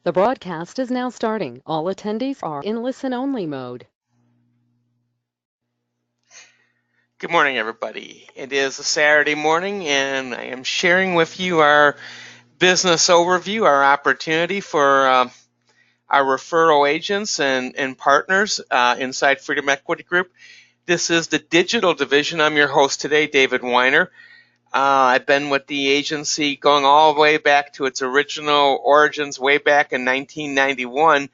The broadcast is now starting. All attendees are in listen-only mode. Good morning, everybody. It is a Saturday morning, and I am sharing with you our business overview, our opportunity for our referral agents and partners inside Freedom Equity Group. This is the digital division. I'm your host today, David Weiner. I've been with the agency going all the way back to its original origins way back in 1991.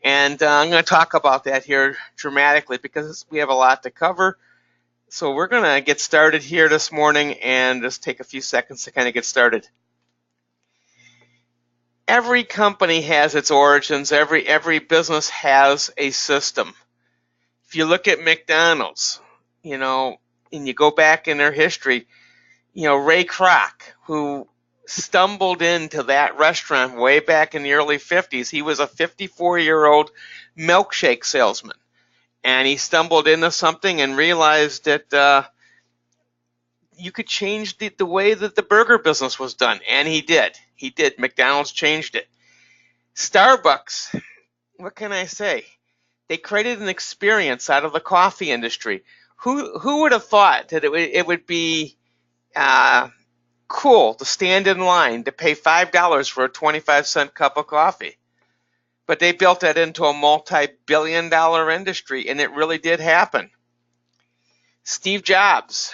And I'm going to talk about that here dramatically because we have a lot to cover. So we're going to get started here this morning and just take a few seconds to kind of get started. Every company has its origins. Every business has a system. If you look at McDonald's, and you go back in their history, Ray Kroc, who stumbled into that restaurant way back in the early 50s, he was a 54-year-old milkshake salesman. And he stumbled into something and realized that you could change the way that the burger business was done. And he did. He did. McDonald's changed it. Starbucks, what can I say? They created an experience out of the coffee industry. Who would have thought that it would be cool to stand in line to pay $5 for a 25-cent cup of coffee? But they built that into a multi-billion-dollar industry, and it really did happen. Steve Jobs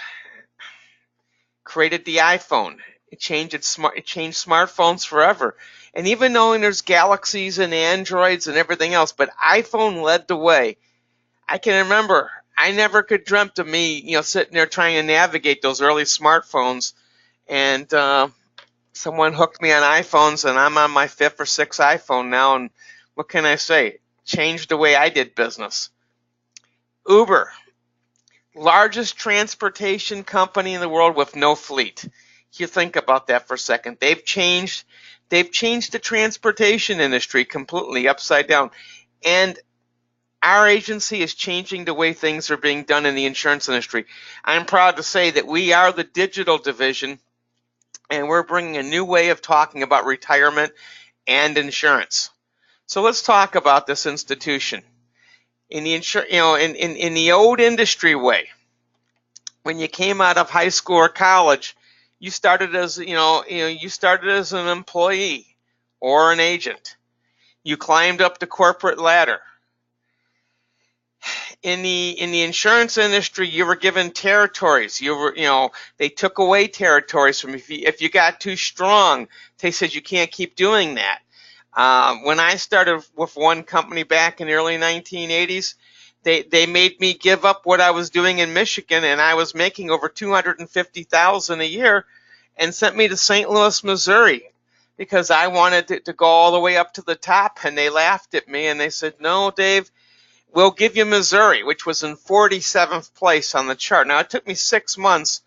created the iPhone. It changed smartphones forever. And even knowing there's Galaxies and Androids and everything else, but iPhone led the way. I can remember I never could dreamt of me, sitting there trying to navigate those early smartphones, and someone hooked me on iPhones, and I'm on my 5th or 6th iPhone now, and what can I say? Changed the way I did business. Uber, largest transportation company in the world with no fleet. You think about that for a second. They've changed the transportation industry completely upside down. And our agency is changing the way things are being done in the insurance industry. I'm proud to say that we are the digital division, and we're bringing a new way of talking about retirement and insurance. So let's talk about this institution. In the in the old industry way, when you came out of high school or college, you started as an employee or an agent. You climbed up the corporate ladder. In the insurance industry, you were given territories. They took away territories from you. If you got too strong, they said you can't keep doing that. When I started with one company back in the early 1980s, they made me give up what I was doing in Michigan, and I was making over $250,000 a year, and sent me to St. Louis, Missouri, because I wanted to go all the way up to the top. And they laughed at me and they said, "No, Dave, we'll give you Missouri," which was in 47th place on the chart. Now, it took me 6 months,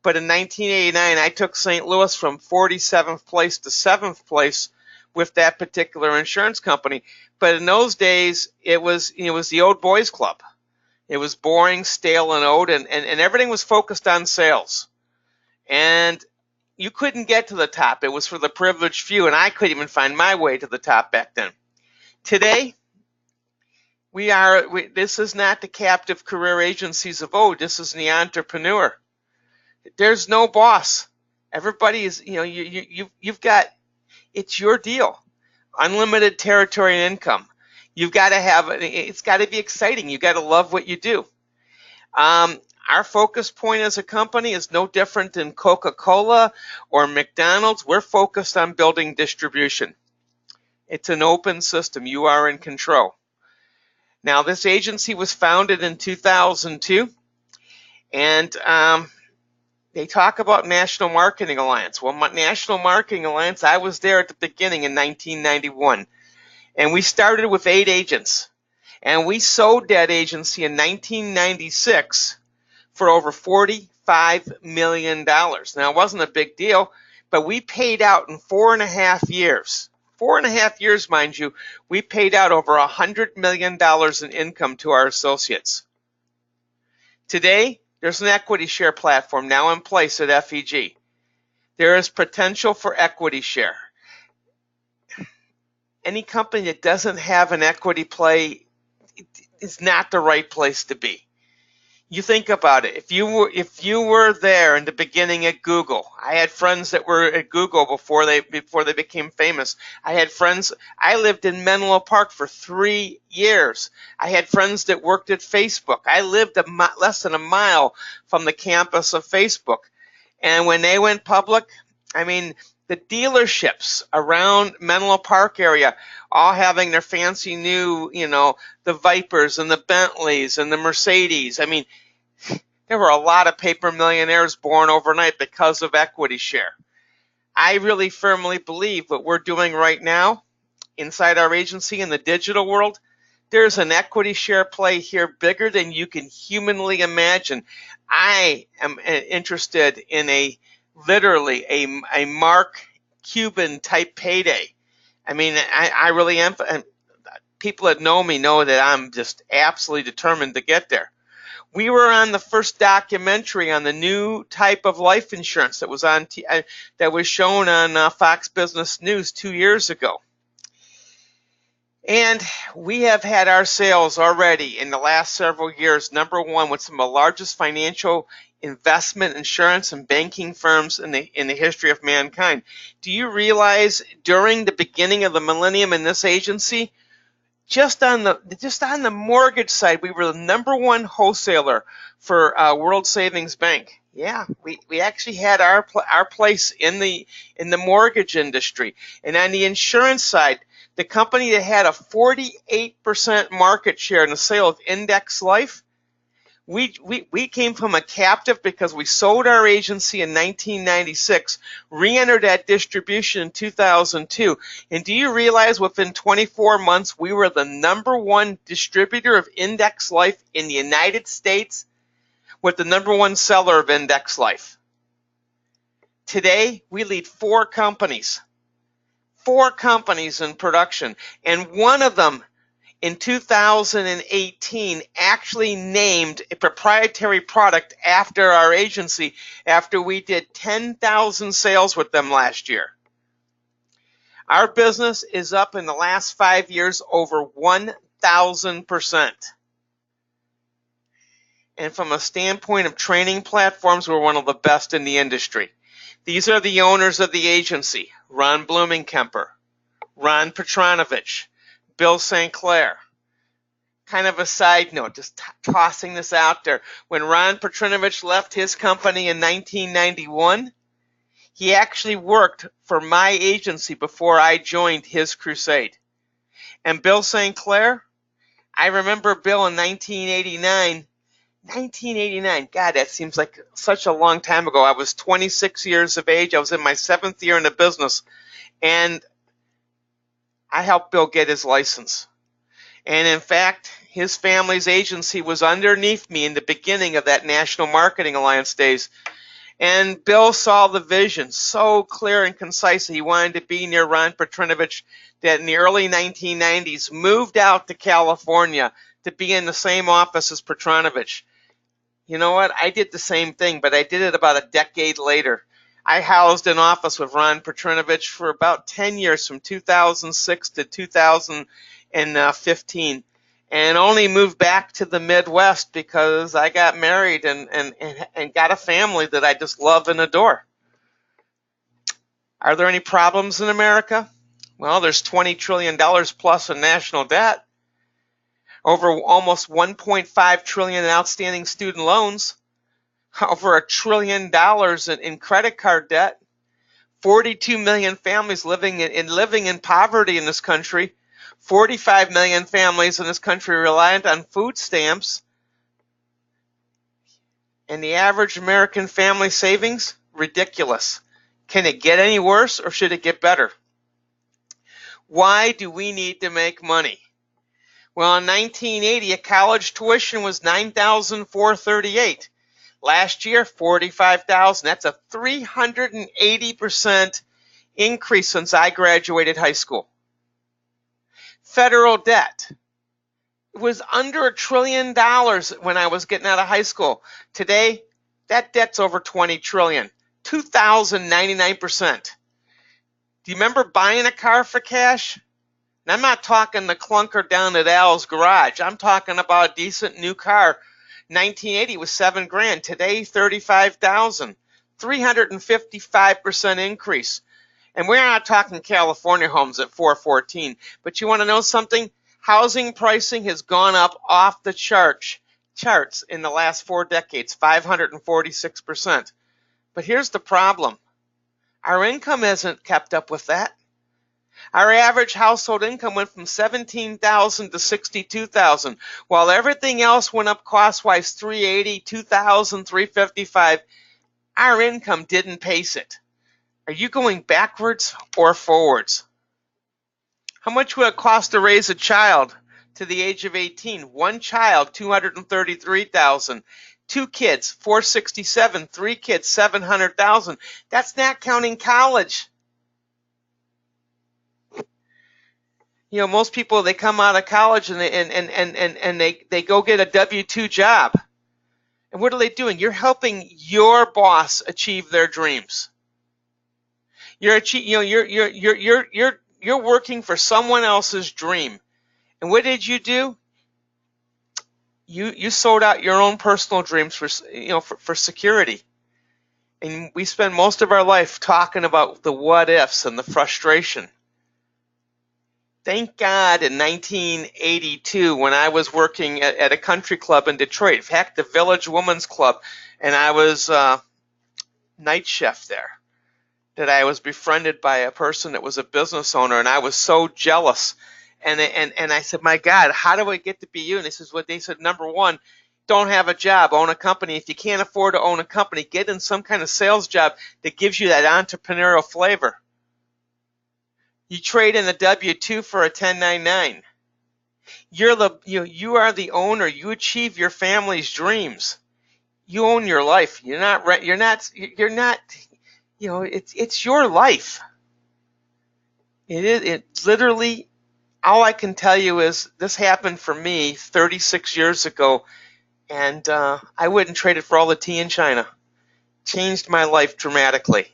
but in 1989, I took St. Louis from 47th place to 7th place with that particular insurance company. But in those days, it was the old boys club. It was boring, stale, and old, and everything was focused on sales. And you couldn't get to the top. It was for the privileged few, and I couldn't even find my way to the top back then. Today, this is not the captive career agencies of old. This is the entrepreneur. There's no boss. Everybody is, you've got, it's your deal. Unlimited territory and income. You've got to have, it's got to be exciting. You've got to love what you do. Our focus point as a company is no different than Coca-Cola or McDonald's. We're focused on building distribution. It's an open system. You are in control. Now, this agency was founded in 2002, and they talk about National Marketing Alliance. Well, National Marketing Alliance, I was there at the beginning in 1991, and we started with 8 agents, and we sold that agency in 1996 for over $45 million. Now, it wasn't a big deal, but we paid out in 4.5 years. 4.5 years, mind you, we paid out over $100 million in income to our associates. Today, there's an equity share platform now in place at FEG. There is potential for equity share. any company that doesn't have an equity play is not the right place to be. You think about it. If you were there in the beginning at Google, I had friends that were at Google before they became famous. I had friends. I lived in Menlo Park for 3 years. I had friends that worked at Facebook. I lived less than a mile from the campus of Facebook. And when they went public, I mean, the dealerships around Menlo Park area, all having their fancy new, the Vipers and the Bentleys and the Mercedes. I mean, there were a lot of paper millionaires born overnight because of equity share. I really firmly believe what we're doing right now inside our agency in the digital world, there's an equity share play here bigger than you can humanly imagine. I am interested in literally a Mark Cuban type payday. I mean, I really am. People that know me know that I'm just absolutely determined to get there. We were on the first documentary on the new type of life insurance that was shown on Fox Business News 2 years ago. And we have had our sales already in the last several years, number one, with some of the largest financial investment, insurance, and banking firms in the history of mankind. Do you realize during the beginning of the millennium in this agency, just on the mortgage side, we were the number one wholesaler for World Savings Bank. Yeah, we actually had our place in the mortgage industry. And on the insurance side, the company that had a 48% market share in the sale of Index Life, we came from a captive because we sold our agency in 1996, re-entered that distribution in 2002. And do you realize within 24 months, we were the number one distributor of Index Life in the United States with the number one seller of Index Life? Today, we lead four companies in production, and one of them in 2018 actually named a proprietary product after our agency after we did 10,000 sales with them last year. Our business is up in the last 5 years over 1,000%. And from a standpoint of training platforms, we're one of the best in the industry. These are the owners of the agency: Ron Blumenkemper, Ron Petronovich, Bill St. Clair. Kind of a side note, just tossing this out there. When Ron Petronovich left his company in 1991, he actually worked for my agency before I joined his crusade. And Bill St. Clair, I remember Bill in 1989. 1989, God, that seems like such a long time ago. I was 26 years of age. I was in my 7th year in the business, and I helped Bill get his license. And in fact, his family's agency was underneath me in the beginning of that National Marketing Alliance days. And Bill saw the vision so clear and concise that he wanted to be near Ron Petronovich, that in the early 1990s moved out to California to be in the same office as Petronovich. You know what? I did the same thing, but I did it about a decade later. I housed an office with Ron Petronovich for about 10 years, from 2006 to 2015, and only moved back to the Midwest because I got married and got a family that I just love and adore. Are there any problems in America? Well, there's $20 trillion plus in national debt, over almost $1.5 trillion in outstanding student loans, over $1 trillion in credit card debt, 42 million families living in poverty in this country, 45 million families in this country reliant on food stamps, and the average American family savings, ridiculous. Can it get any worse, or should it get better? Why do we need to make money? Well, in 1980, a college tuition was $9,438. Last year, $45,000. That's a 380% increase since I graduated high school. Federal debt. It was under $1 trillion when I was getting out of high school. Today, that debt's over $20 trillion. 2,099%. Do you remember buying a car for cash? And I'm not talking the clunker down at Al's garage. I'm talking about a decent new car. 1980 was $7,000. Today, 35,000. 355% increase. And we're not talking California homes at 414. But you want to know something? Housing pricing has gone up off the charts in the last 4 decades, 546%. But here's the problem. Our income hasn't kept up with that. Our average household income went from $17,000 to $62,000, while everything else went up cost-wise, $380, $2,000, $355. Our income didn't pace it. Are you going backwards or forwards? How much would it cost to raise a child to the age of 18? One child, $233,000. 2 kids, $467,000. 3 kids, $700,000. That's not counting college. You know, most people, they come out of college and they go get a W-2 job. And what are they doing? You're helping your boss achieve their dreams. You're working for someone else's dream. And what did you do? You sold out your own personal dreams for security. And we spend most of our life talking about the what ifs and the frustration. Thank God in 1982, when I was working at a country club in Detroit, in fact, the Village Women's Club, and I was night chef there, that I was befriended by a person that was a business owner, and I was so jealous. And I said, my God, how do I get to be you? And this is what they said. Number one, don't have a job, own a company. If you can't afford to own a company, get in some kind of sales job that gives you that entrepreneurial flavor. You trade in a W-2 for a 1099. You are the owner. You achieve your family's dreams. You own your life. It's your life. It's literally, all I can tell you is this happened for me 36 years ago, and I wouldn't trade it for all the tea in China. Changed my life dramatically.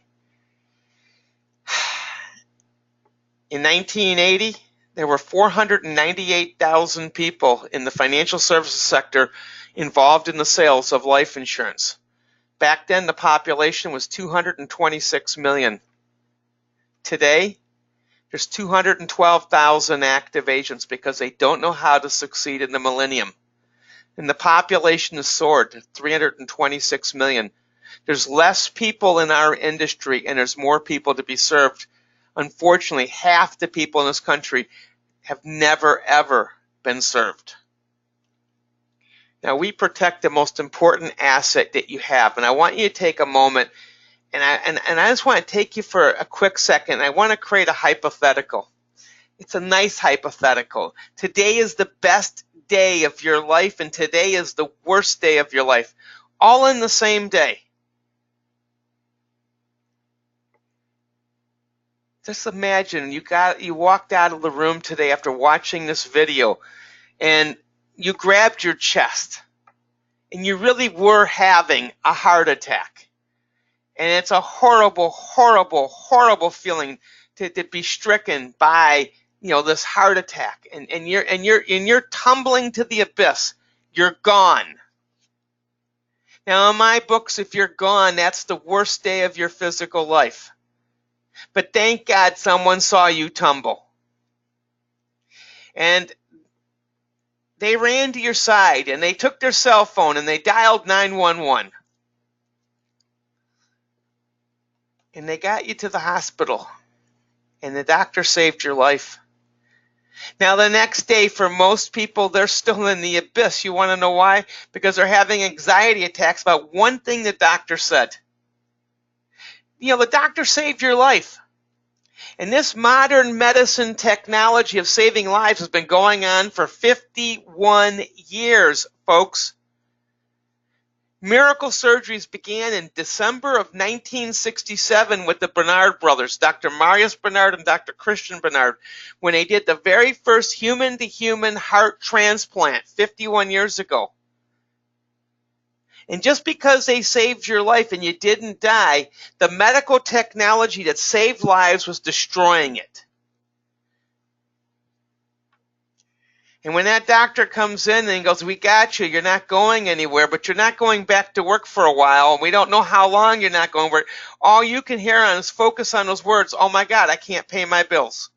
In 1980, there were 498,000 people in the financial services sector involved in the sales of life insurance. Back then, the population was 226 million. Today, there's 212,000 active agents because they don't know how to succeed in the millennium. And the population has soared to 326 million. There's less people in our industry, and there's more people to be served. Unfortunately, half the people in this country have never, ever been served. Now, we protect the most important asset that you have, and I want you to take a moment, and I just want to take you for a quick second. I want to create a hypothetical. It's a nice hypothetical. Today is the best day of your life, and today is the worst day of your life, all in the same day. Just imagine you walked out of the room today after watching this video, and you grabbed your chest, and you really were having a heart attack. And it's a horrible, horrible, horrible feeling to be stricken by this heart attack, and you're tumbling to the abyss. You're gone. Now, in my books, if you're gone, that's the worst day of your physical life. But thank God someone saw you tumble. And they ran to your side, and they took their cell phone, and they dialed 911. And they got you to the hospital, and the doctor saved your life. Now, the next day, for most people, they're still in the abyss. You want to know why? Because they're having anxiety attacks about one thing the doctor said. The doctor saved your life. And this modern medicine technology of saving lives has been going on for 51 years, folks. Miracle surgeries began in December of 1967 with the Bernard brothers, Dr. Marius Bernard and Dr. Christian Bernard, when they did the very first human-to-human heart transplant 51 years ago. And just because they saved your life and you didn't die, the medical technology that saved lives was destroying it. And when that doctor comes in and goes, we got you, you're not going anywhere, but you're not going back to work for a while, and we don't know how long you're not going to work, all you can hear on is focus on those words, oh my God, I can't pay my bills.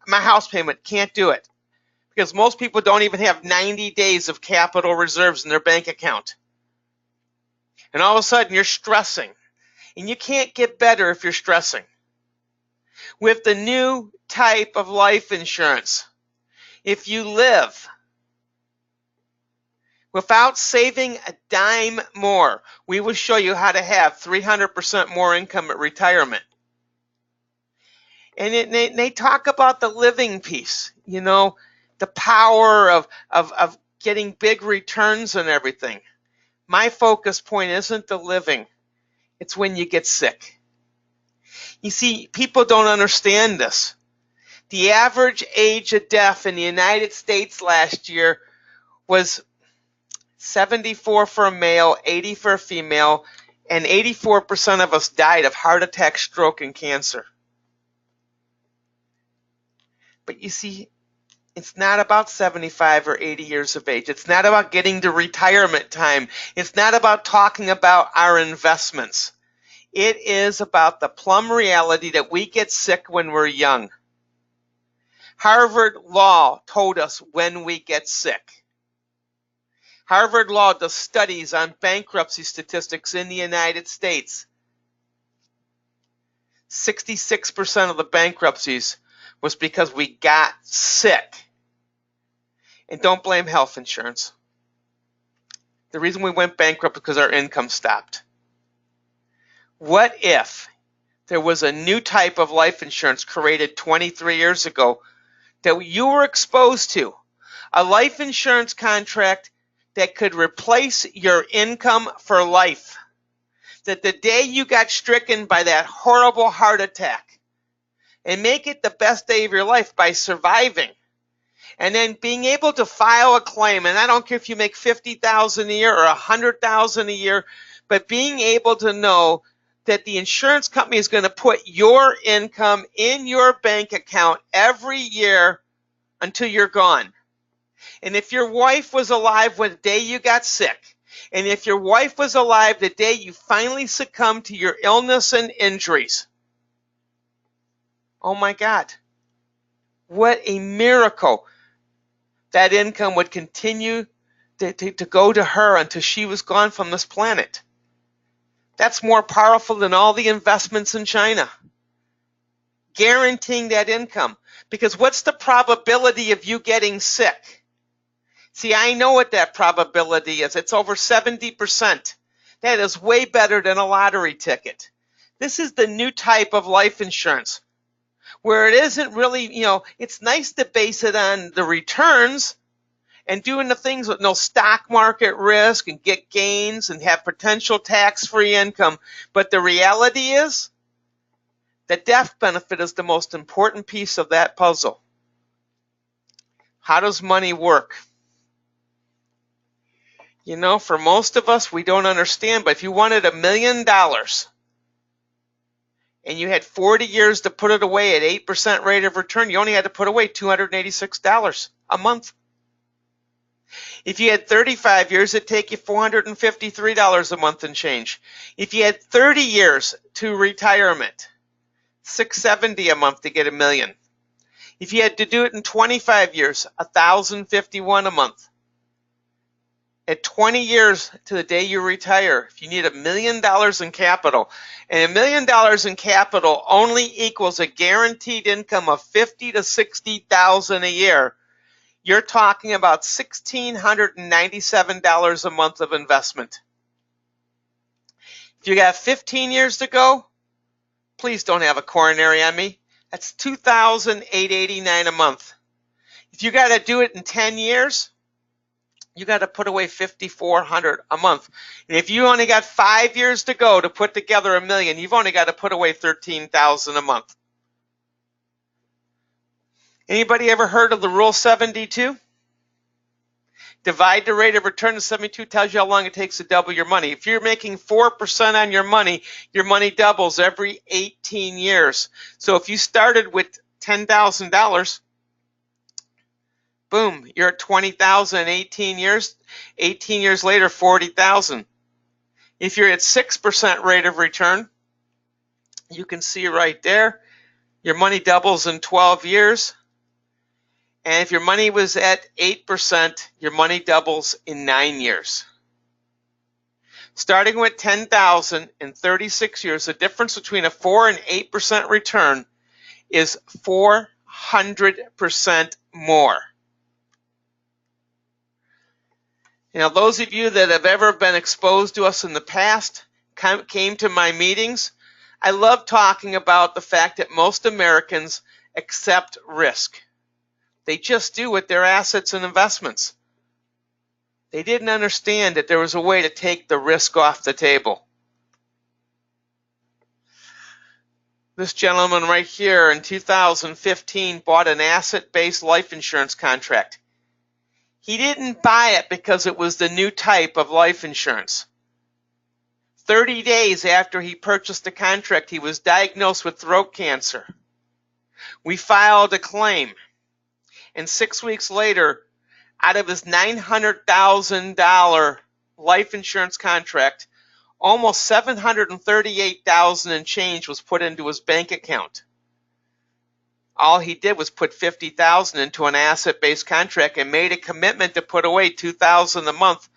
My house payment, can't do it. Because most people don't even have 90 days of capital reserves in their bank account. And all of a sudden you're stressing. And you can't get better if you're stressing. With the new type of life insurance, if you live without saving a dime more, we will show you how to have 300% more income at retirement. And they talk about the living piece, the power of getting big returns and everything. My focus point isn't the living. It's when you get sick. You see, people don't understand this. The average age of death in the United States last year was 74 for a male, 80 for a female, and 84% of us died of heart attack, stroke, and cancer. But you see, it's not about 75 or 80 years of age. It's not about getting to retirement time. It's not about talking about our investments. It is about the plumb reality that we get sick when we're young. Harvard Law told us when we get sick. Harvard Law does studies on bankruptcy statistics in the United States. 66% of the bankruptcies was because we got sick. And don't blame health insurance. The reason we went bankrupt is because our income stopped. What if there was a new type of life insurance created 23 years ago that you were exposed to? A life insurance contract that could replace your income for life. That the day you got stricken by that horrible heart attack, and make it the best day of your life by surviving. And then being able to file a claim, and I don't care if you make $50,000 a year or $100,000 a year, but being able to know that the insurance company is going to put your income in your bank account every year until you're gone. And if your wife was alive when the day you got sick, and if your wife was alive the day you finally succumbed to your illness and injuries, oh my God, what a miracle. That income would continue to go to her until she was gone from this planet. That's more powerful than all the investments in China. Guaranteeing that income. Because what's the probability of you getting sick? See, I know what that probability is. It's over 70%. That is way better than a lottery ticket. This is the new type of life insurance, where it isn't really, it's nice to base it on the returns and doing the things with no stock market risk and get gains and have potential tax-free income. But the reality is, the death benefit is the most important piece of that puzzle. How does money work? For most of us, we don't understand, but if you wanted $1 million, and you had 40 years to put it away at 8% rate of return, you only had to put away $286 a month. If you had 35 years, it'd take you $453 a month and change. If you had 30 years to retirement, $670 a month to get $1 million. If you had to do it in 25 years, $1,051 a month. At 20 years to the day you retire, if you need $1 million in capital, and $1 million in capital only equals a guaranteed income of $50,000 to $60,000 a year, you're talking about $1,697 a month of investment. If you got 15 years to go, please don't have a coronary on me. That's $2,889 a month. If you got to do it in 10 years, you got to put away $5,400 a month. And if you only got 5 years to go to put together $1 million, you've only got to put away $13,000 a month. Anybody ever heard of the Rule 72? Divide the rate of return to 72 tells you how long it takes to double your money. If you're making 4% on your money doubles every 18 years. So if you started with $10,000, Boom, you're at 20,000 in 18 years. 18 years later, 40,000. If you're at 6% rate of return, you can see right there, your money doubles in 12 years. And if your money was at 8%, your money doubles in 9 years. Starting with 10,000 in 36 years, the difference between a 4 and 8% return is 400% more. Those of you that have ever been exposed to us in the past, came to my meetings, I love talking about the fact that most Americans accept risk. They just do with their assets and investments. They didn't understand that there was a way to take the risk off the table. This gentleman right here in 2015 bought an asset-based life insurance contract. He didn't buy it because it was the new type of life insurance. 30 days after he purchased the contract, he was diagnosed with throat cancer. We filed a claim, and 6 weeks later, out of his $900,000 life insurance contract, almost $738,000 and change was put into his bank account. All he did was put $50,000 into an asset-based contract and made a commitment to put away $2,000 a month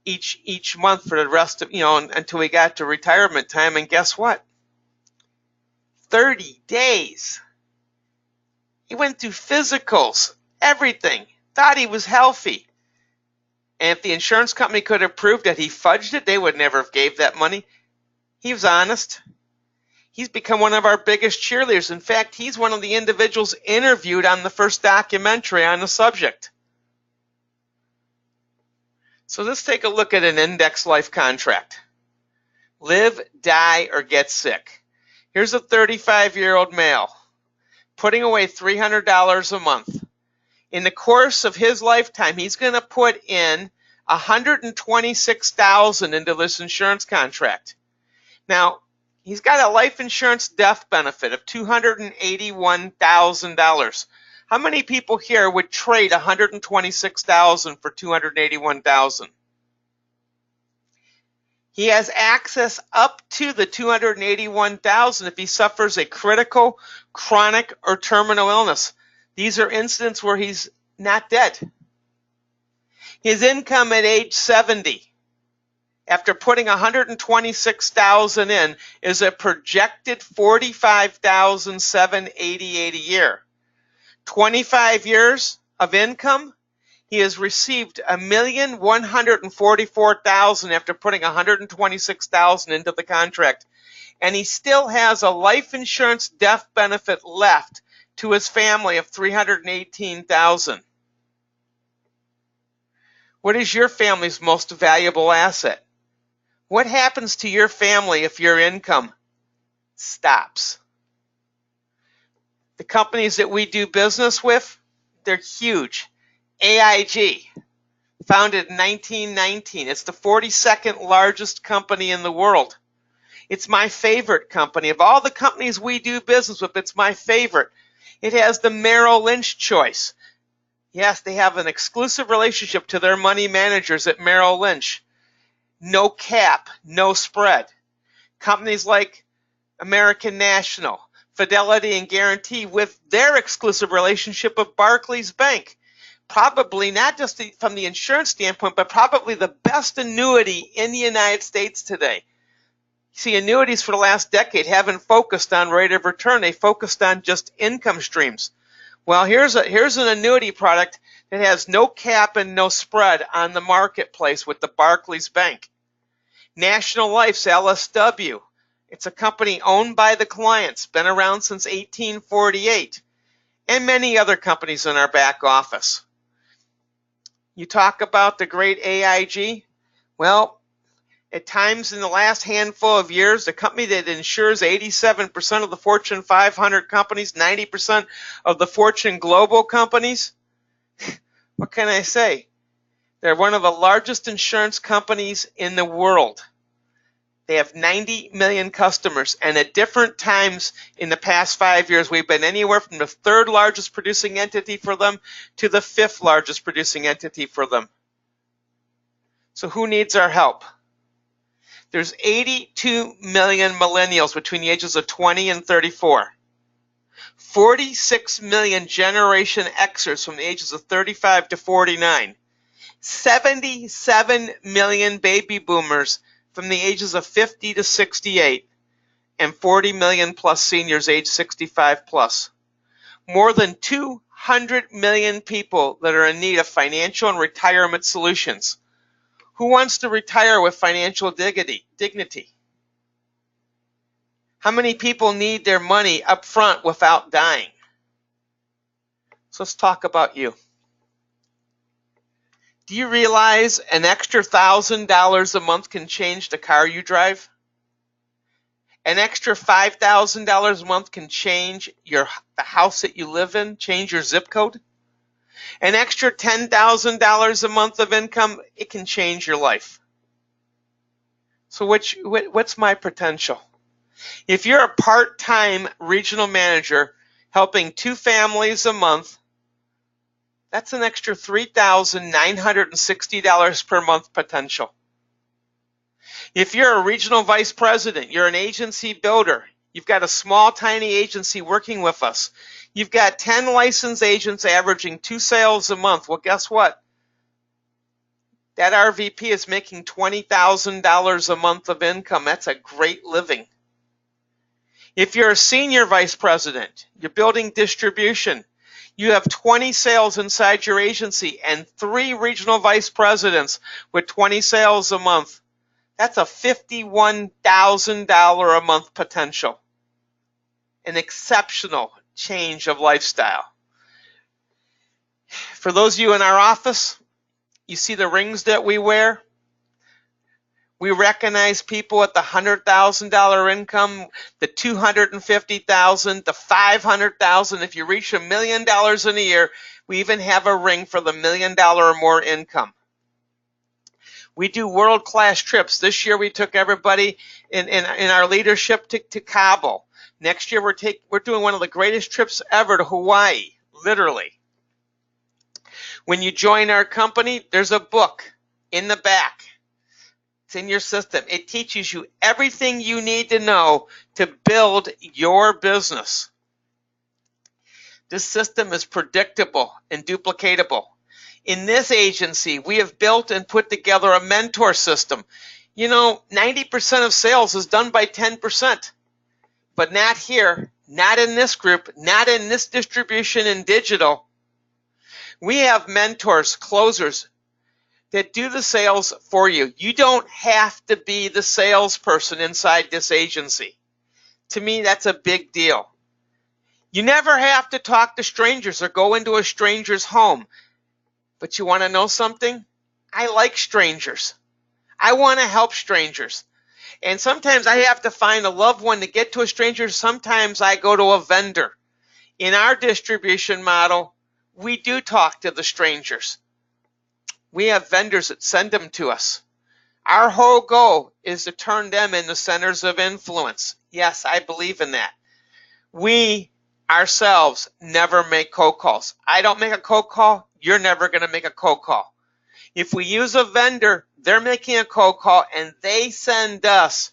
each month for the rest of, until he got to retirement time. And guess what? 30 days. He went through physicals, everything, thought he was healthy. And if the insurance company could have proved that he fudged it, they would never have gave that money. He was honest. He's become one of our biggest cheerleaders. In fact, he's one of the individuals interviewed on the first documentary on the subject. So let's take a look at an index life contract. Live, die, or get sick. Here's a 35-year-old male putting away $300 a month. In the course of his lifetime, he's going to put in $126,000 into this insurance contract. Now, he's got a life insurance death benefit of $281,000. How many people here would trade $126,000 for $281,000? He has access up to the $281,000 if he suffers a critical, chronic, or terminal illness. These are incidents where he's not dead. His income at age 70, after putting $126,000 in, is a projected $45,788 a year. 25 years of income, he has received $1,144,000 after putting $126,000 into the contract, and he still has a life insurance death benefit left to his family of $318,000. What is your family's most valuable asset? What happens to your family if your income stops? The companies that we do business with, they're huge. AIG, founded in 1919. It's the 42nd largest company in the world. It's my favorite company. Of all the companies we do business with, it's my favorite. It has the Merrill Lynch choice. Yes, they have an exclusive relationship to their money managers at Merrill Lynch. No cap, no spread. Companies like American National, Fidelity and Guarantee with their exclusive relationship with Barclays Bank. Probably not just from the insurance standpoint, but probably the best annuity in the United States today. See, annuities for the last decade haven't focused on rate of return. They focused on just income streams. Well, here's an annuity product that has no cap and no spread on the marketplace with the Barclays Bank. National Life's LSW. It's a company owned by the clients, been around since 1848, and many other companies in our back office. You talk about the great AIG. Well, at times in the last handful of years, the company that insures 87% of the Fortune 500 companies, 90% of the Fortune Global companies, what can I say? They're one of the largest insurance companies in the world. They have 90 million customers, and at different times in the past 5 years, we've been anywhere from the third largest producing entity for them to the fifth largest producing entity for them. So who needs our help? There's 82 million millennials between the ages of 20 and 34. 46 million Generation Xers from the ages of 35 to 49. 77 million baby boomers from the ages of 50 to 68. And 40 million plus seniors age 65 plus. More than 200 million people that are in need of financial and retirement solutions. Who wants to retire with financial dignity? How many people need their money up front without dying? So let's talk about you. Do you realize an extra $1,000 a month can change the car you drive? An extra $5,000 a month can change the house that you live in, change your zip code? An extra $10,000 a month of income, it can change your life. So what's my potential? If you're a part-time regional manager helping 2 families a month, that's an extra $3,960 per month potential. If you're a regional vice president, you're an agency builder, you've got a small, tiny agency working with us, you've got 10 licensed agents averaging 2 sales a month. Well, guess what? That RVP is making $20,000 a month of income. That's a great living. If you're a senior vice president, you're building distribution, you have 20 sales inside your agency and 3 regional vice presidents with 20 sales a month. That's a $51,000 a month potential. An exceptional change of lifestyle. For those of you in our office, you see the rings that we wear? We recognize people at the $100,000 income, the $250,000, the $500,000. If you reach $1 million in a year, we even have a ring for the $1 million or more income. We do world-class trips. This year we took everybody in our leadership to Cabo. Next year we're doing one of the greatest trips ever to Hawaii, literally. When you join our company, there's a book in the back. It's in your system. It teaches you everything you need to know to build your business. This system is predictable and duplicatable. In this agency, we have built and put together a mentor system. You know, 90% of sales is done by 10%, but not here, not in this group, not in this distribution and digital. We have mentors, closers, that do the sales for you. You don't have to be the salesperson inside this agency. To me, that's a big deal. You never have to talk to strangers or go into a stranger's home. But you want to know something? I like strangers. I want to help strangers. And sometimes I have to find a loved one to get to a stranger. Sometimes I go to a vendor. In our distribution model, we do talk to the strangers. We have vendors that send them to us. Our whole goal is to turn them into centers of influence. Yes, I believe in that. We ourselves never make cold calls. I don't make a cold call. You're never going to make a cold call. If we use a vendor, they're making a cold call and they send us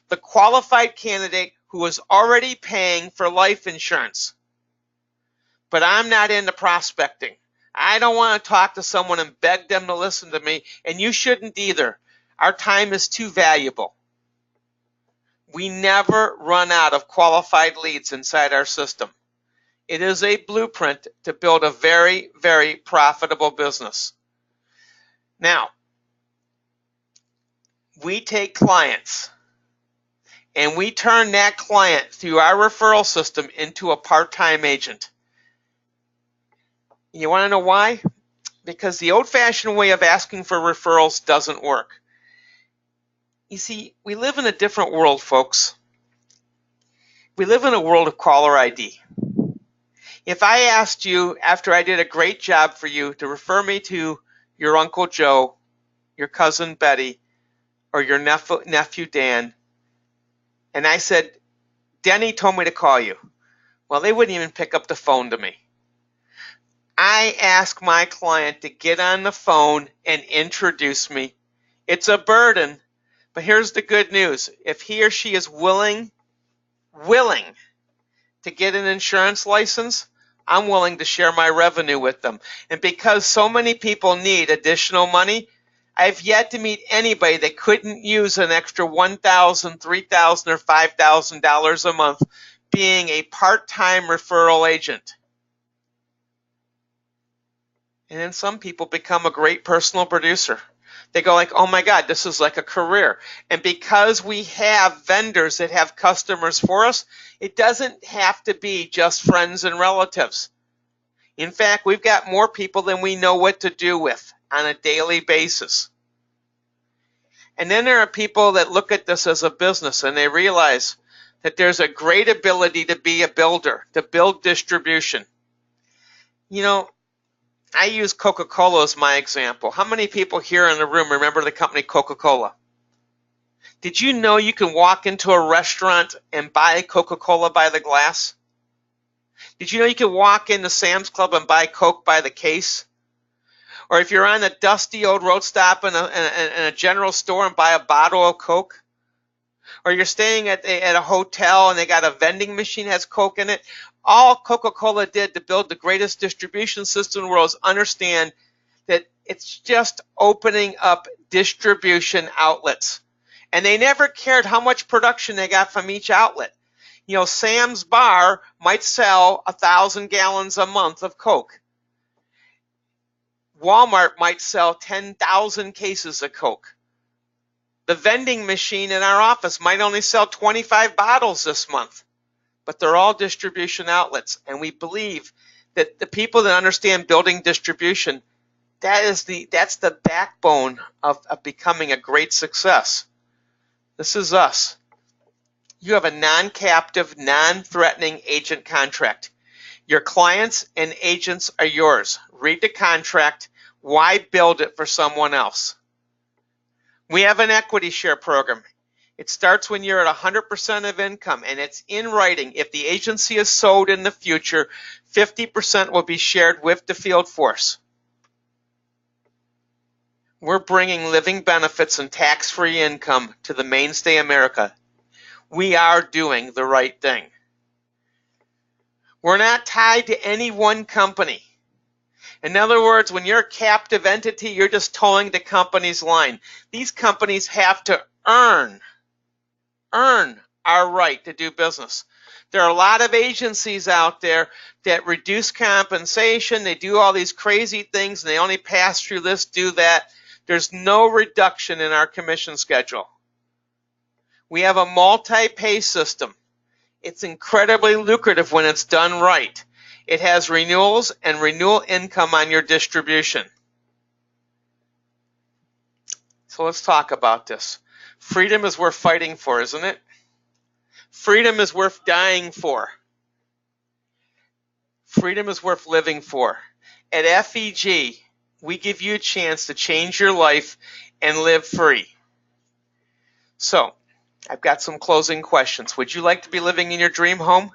the qualified candidate who is already paying for life insurance. But I'm not into prospecting. I don't want to talk to someone and beg them to listen to me, and you shouldn't either. Our time is too valuable. We never run out of qualified leads inside our system. It is a blueprint to build a very, very profitable business. Now, we take clients and we turn that client through our referral system into a part-time agent. You want to know why? Because the old-fashioned way of asking for referrals doesn't work. You see, we live in a different world, folks. We live in a world of caller ID. If I asked you, after I did a great job for you, to refer me to your Uncle Joe, your cousin Betty, or your nephew Dan, and I said, Denny told me to call you. Well, they wouldn't even pick up the phone to me. I ask my client to get on the phone and introduce me. It's a burden, but here's the good news. If he or she is willing to get an insurance license, I'm willing to share my revenue with them. And because so many people need additional money, I've yet to meet anybody that couldn't use an extra $1,000, $3,000, or $5,000 a month being a part-time referral agent. And then some people become a great personal producer. They go like, oh my God, this is like a career. And because we have vendors that have customers for us, it doesn't have to be just friends and relatives. In fact, we've got more people than we know what to do with on a daily basis. And then there are people that look at this as a business and they realize that there's a great ability to be a builder, to build distribution. You know, I use Coca-Cola as my example. How many people here in the room remember the company Coca-Cola? Did you know you can walk into a restaurant and buy Coca-Cola by the glass? Did you know you can walk into Sam's Club and buy Coke by the case? Or if you're on a dusty old road stop in a general store and buy a bottle of Coke? Or you're staying at a hotel and they got a vending machine that has Coke in it? All Coca-Cola did to build the greatest distribution system in the world is understand that it's just opening up distribution outlets. And they never cared how much production they got from each outlet. You know, Sam's Bar might sell 1,000 gallons a month of Coke. Walmart might sell 10,000 cases of Coke. The vending machine in our office might only sell 25 bottles this month. But they're all distribution outlets, and we believe that the people that understand building distribution, that's the backbone of becoming a great success. This is us. You have a non-captive, non-threatening agent contract. Your clients and agents are yours. Read the contract. Why build it for someone else? We have an equity share program. It starts when you're at 100% of income, and it's in writing. If the agency is sold in the future, 50% will be shared with the field force. We're bringing living benefits and tax-free income to the mainstay America. We are doing the right thing. We're not tied to any one company. In other words, when you're a captive entity, you're just towing the company's line. These companies have to earn our right to do business. There are a lot of agencies out there that reduce compensation. They do all these crazy things, and they only pass through this, do that. There's no reduction in our commission schedule. We have a multi-pay system. It's incredibly lucrative when it's done right. It has renewals and renewal income on your distribution. So let's talk about this. Freedom is worth fighting for, isn't it? Freedom is worth dying for. Freedom is worth living for. At FEG, we give you a chance to change your life and live free. So, I've got some closing questions. Would you like to be living in your dream home?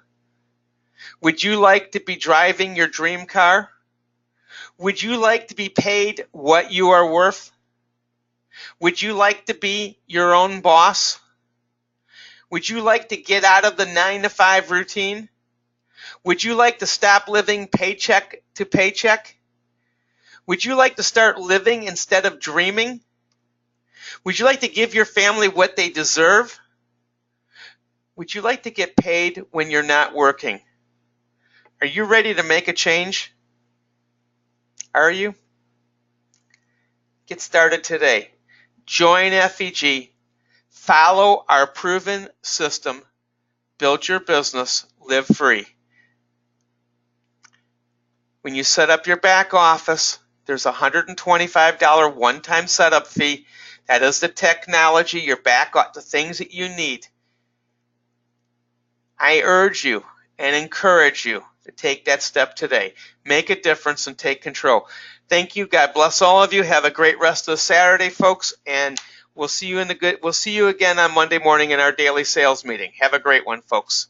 Would you like to be driving your dream car? Would you like to be paid what you are worth? Would you like to be your own boss? Would you like to get out of the 9-to-5 routine? Would you like to stop living paycheck to paycheck? Would you like to start living instead of dreaming? Would you like to give your family what they deserve? Would you like to get paid when you're not working? Are you ready to make a change? Are you? Get started today. Join FEG. Follow our proven system. Build your business. Live free. When you set up your back office, there's a $125 one-time setup fee. That is the technology, your back, the things that you need. I urge you and encourage you to take that step today. Make a difference and take control. Thank you. God bless all of you. Have a great rest of the Saturday, folks, and We'll see you again on Monday morning in our daily sales meeting. Have a great one, folks.